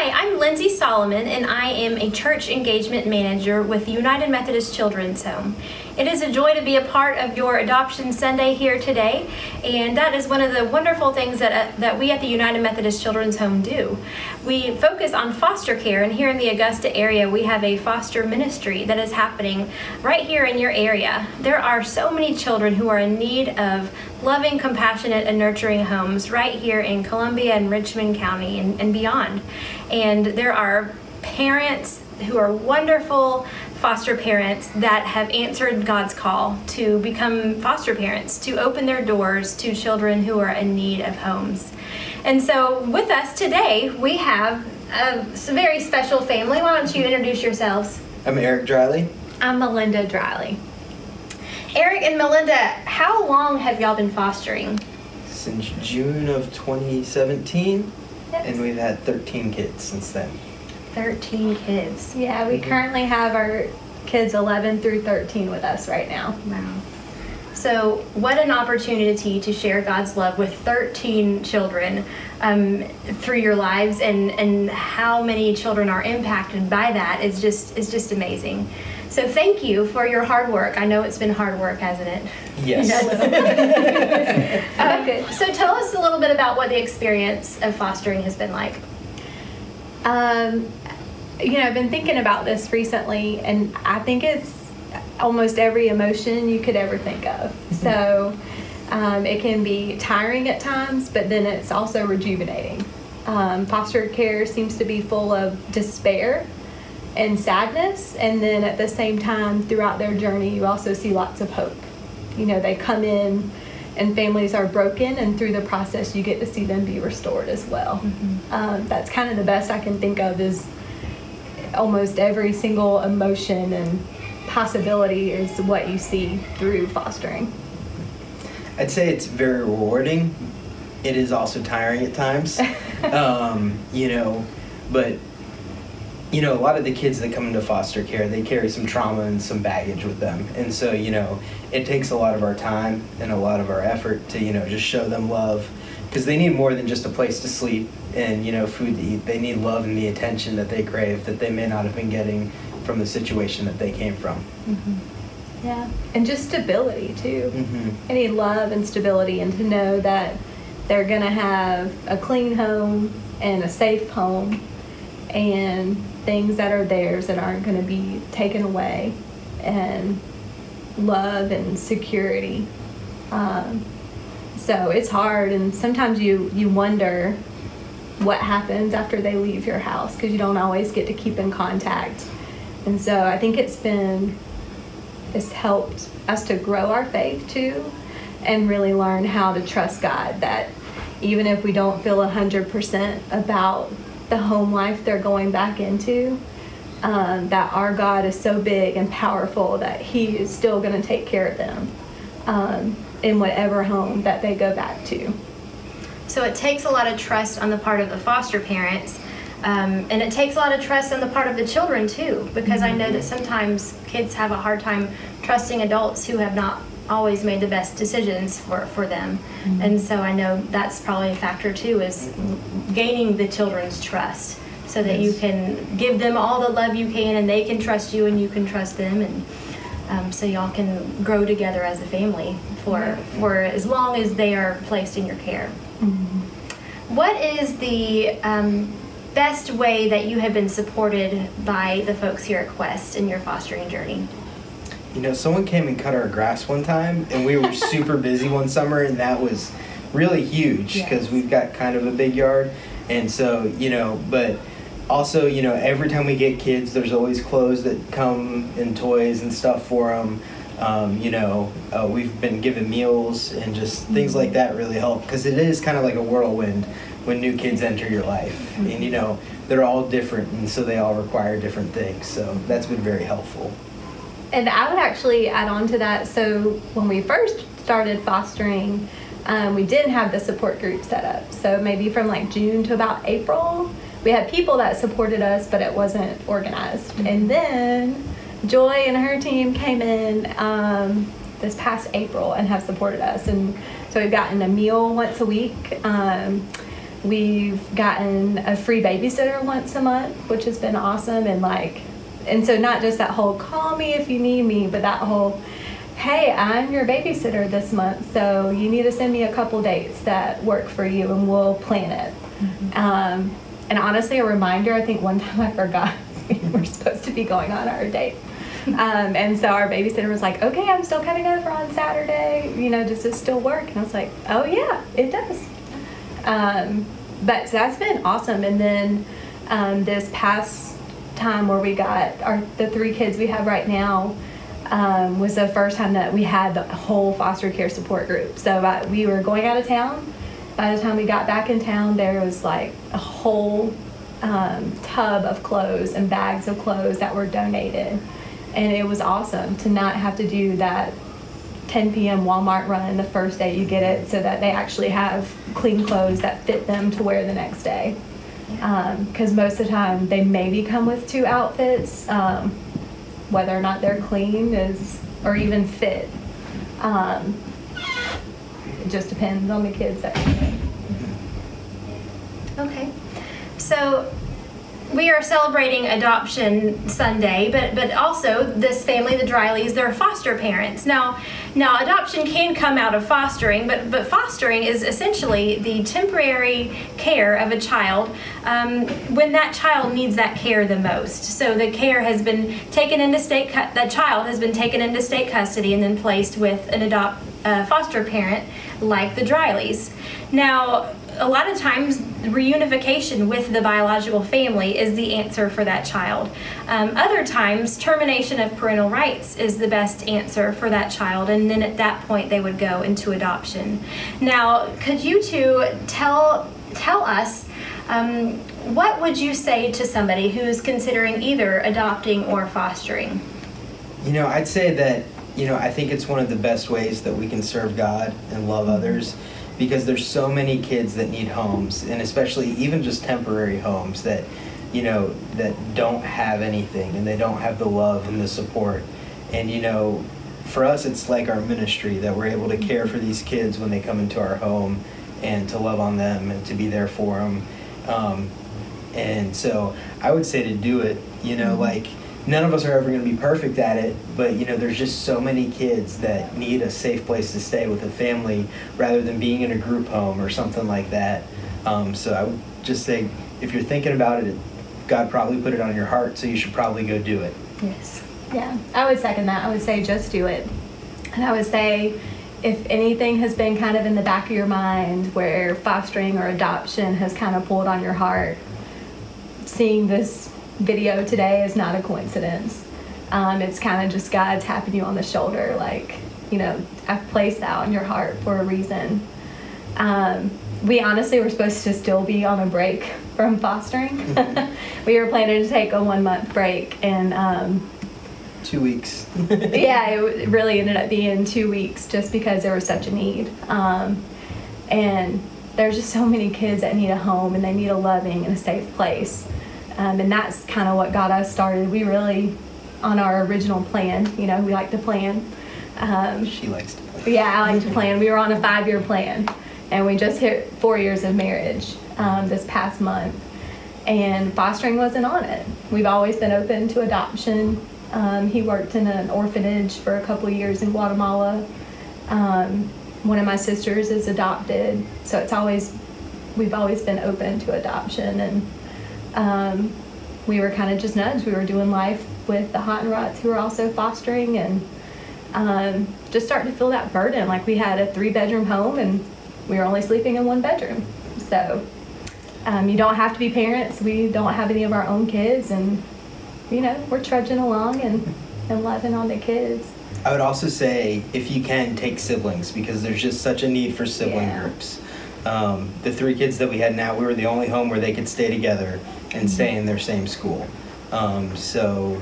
Hi, I'm Lindsay Solomon, and I am a church engagement manager with the United Methodist Children's Home. It is a joy to be a part of your Adoption Sunday here today, and that is one of the wonderful things that we at the United Methodist Children's Home do. We focus on foster care, and here in the Augusta area, we have a foster ministry that is happening right here in your area. There are so many children who are in need of loving, compassionate, and nurturing homes right here in Columbia and Richmond County and beyond. And there are parents who are wonderful foster parents that have answered God's call to become foster parents, to open their doors to children who are in need of homes. And so with us today, we have a very special family. Why don't you introduce yourselves? I'm Erik Drylie. I'm Melinda Drylie. Erik and Melinda, how long have y'all been fostering? Since June of 2017, Yes. and we've had 13 kids since then. 13 kids. Yeah, we currently have our kids 11 through 13 with us right now. Wow. So what an opportunity to share God's love with 13 children through your lives, and how many children are impacted by that is just amazing. So thank you for your hard work. I know it's been hard work, hasn't it? Yes. So tell us a little bit about what the experience of fostering has been like. I've been thinking about this recently, and I think it's almost every emotion you could ever think of. So it can be tiring at times, but then it's also rejuvenating. Foster care seems to be full of despair and sadness, and then at the same time throughout their journey you also see lots of hope. They come in and families are broken, and through the process you get to see them be restored as well. That's kind of the best I can think of, is almost every single emotion and possibility is what you see through fostering. I'd say it's very rewarding. It is also tiring at times. But a lot of the kids that come into foster care, they carry some trauma and some baggage with them. And so, it takes a lot of our time and a lot of our effort to, just show them love. Because they need more than just a place to sleep and, food to eat. They need love and the attention that they crave that they may not have been getting from the situation that they came from. Yeah, and just stability too. They need love and stability, and to know that they're going to have a clean home and a safe home, and things that are theirs that aren't going to be taken away, and love and security. So it's hard, and sometimes you wonder what happens after they leave your house, because you don't always get to keep in contact. And so I think it's helped us to grow our faith too, and really learn how to trust God, that even if we don't feel 100% about the home life they're going back into, that our God is so big and powerful that He is still going to take care of them in whatever home that they go back to. So it takes a lot of trust on the part of the foster parents, and it takes a lot of trust on the part of the children too, because I know that sometimes kids have a hard time trusting adults who have not always made the best decisions for them. And so I know that's probably a factor too, is gaining the children's trust, so that you can give them all the love you can, and they can trust you and you can trust them, and so y'all can grow together as a family for as long as they are placed in your care. What is the best way that you have been supported by the folks here at Quest in your fostering journey? Someone came and cut our grass one time, and we were super busy one summer, and that was really huge, because we've got kind of a big yard. And so, but also, every time we get kids, there's always clothes that come and toys and stuff for them. We've been given meals, and just things like that really help, because it is kind of like a whirlwind when new kids enter your life. And, they're all different, and so they all require different things. So that's been very helpful. And I would actually add on to that. So when we first started fostering, we didn't have the support group set up. So maybe from like June to about April, we had people that supported us, but it wasn't organized. And then Joy and her team came in this past April and have supported us. And so we've gotten a meal once a week. We've gotten a free babysitter once a month, which has been awesome. And so not just that whole call me if you need me, but that whole, hey, I'm your babysitter this month, so you need to send me a couple dates that work for you and we'll plan it. And honestly, a reminder, I think one time I forgot we were supposed to be going on our date. And so our babysitter was like, okay, I'm still coming over on Saturday, does this still work? And I was like, oh yeah, it does. But so that's been awesome. And then this past time where we got the 3 kids we have right now was the first time that we had the whole foster care support group. So we were going out of town. By the time we got back in town, there was like a whole tub of clothes and bags of clothes that were donated. And it was awesome to not have to do that 10 p.m. Walmart run the first day you get it, so that they actually have clean clothes that fit them to wear the next day. Because most of the time they maybe come with 2 outfits, whether or not they're clean or even fit. It just depends on the kids that come in. Okay. So we are celebrating Adoption Sunday, but also this family, the Drylies, they're foster parents. Now adoption can come out of fostering, but fostering is essentially the temporary care of a child when that child needs that care the most. So the care has been taken into that child has been taken into state custody and then placed with an foster parent like the Drylies. Now, a lot of times reunification with the biological family is the answer for that child. Other times termination of parental rights is the best answer for that child, and then at that point they would go into adoption. Now, could you two tell us what would you say to somebody who's considering either adopting or fostering? I'd say that I think it's one of the best ways that we can serve God and love others, because there's so many kids that need homes, and especially even just temporary homes that that don't have anything, and they don't have the love and the support. And for us, it's like our ministry that we're able to care for these kids when they come into our home, and to love on them and to be there for them. And so I would say to do it. None of us are ever going to be perfect at it, but there's just so many kids that need a safe place to stay with a family rather than being in a group home or something like that. So I would just say, if you're thinking about it, God probably put it on your heart, so you should probably go do it. Yes. Yeah, I would second that. I would say just do it. And I would say, if anything has been kind of in the back of your mind where fostering or adoption has kind of pulled on your heart, seeing this video today is not a coincidence. It's kind of just God tapping you on the shoulder, like, I've placed that on your heart for a reason. We honestly were supposed to still be on a break from fostering. We were planning to take a 1-month break, and 2 weeks. yeah, it really ended up being 2 weeks just because there was such a need. And there's just so many kids that need a home, and they need a loving and a safe place. And that's kind of what got us started. We really, on our original plan, we like to plan. She likes to plan. Yeah, I like to plan. We were on a 5-year plan, and we just hit 4 years of marriage this past month. And fostering wasn't on it. We've always been open to adoption. He worked in an orphanage for a couple of years in Guatemala. One of my sisters is adopted, so we've always been open to adoption. And we were kind of just nudged. We were doing life with the Hot and Rots, who were also fostering, and just starting to feel that burden. Like, we had a 3-bedroom home, and we were only sleeping in 1 bedroom. So you don't have to be parents. We don't have any of our own kids, and we're trudging along and loving on the kids. I would also say, if you can, take siblings, because there's just such a need for sibling groups. The 3 kids that we had now, we were the only home where they could stay together and stay in their same school. So,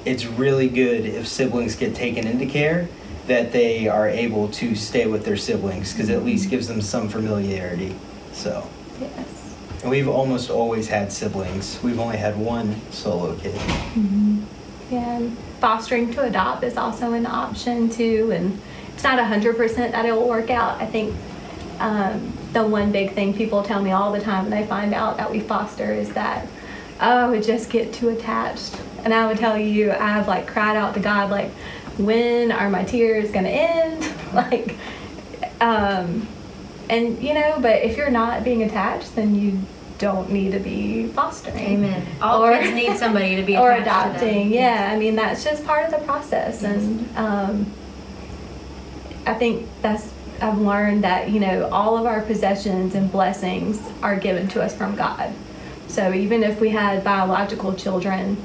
it's really good if siblings get taken into care, that they are able to stay with their siblings, because it at least gives them some familiarity. So, Yes. And we've almost always had siblings. We've only had 1 solo kid. Mm-hmm. Yeah, and fostering to adopt is also an option too, and it's not 100% that it will work out. I think the one big thing people tell me all the time when they find out that we foster is that, oh, I would just get too attached. And I would tell you, I've like cried out to God, like, when are my tears gonna end? Like, and you know, but if you're not being attached, then you don't need to be fostering. Amen. All kids need somebody to be attached or to adopting. them. Yeah, I mean, that's just part of the process. Yes. And I think I've learned that, you know, all of our possessions and blessings are given to us from God. So even if we had biological children,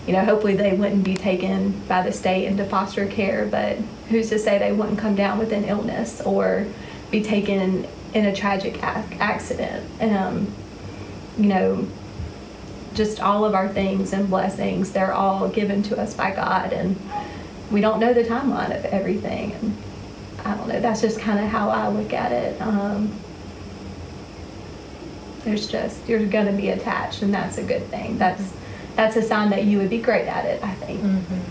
you know, hopefully they wouldn't be taken by the state into foster care, but who's to say they wouldn't come down with an illness or be taken in a tragic accident? You know, just all of our things and blessings, they're all given to us by God, and we don't know the timeline of everything. And I don't know, that's just kind of how I look at it. You're going to be attached, and that's a good thing. That's a sign that you would be great at it, I think. Mm-hmm.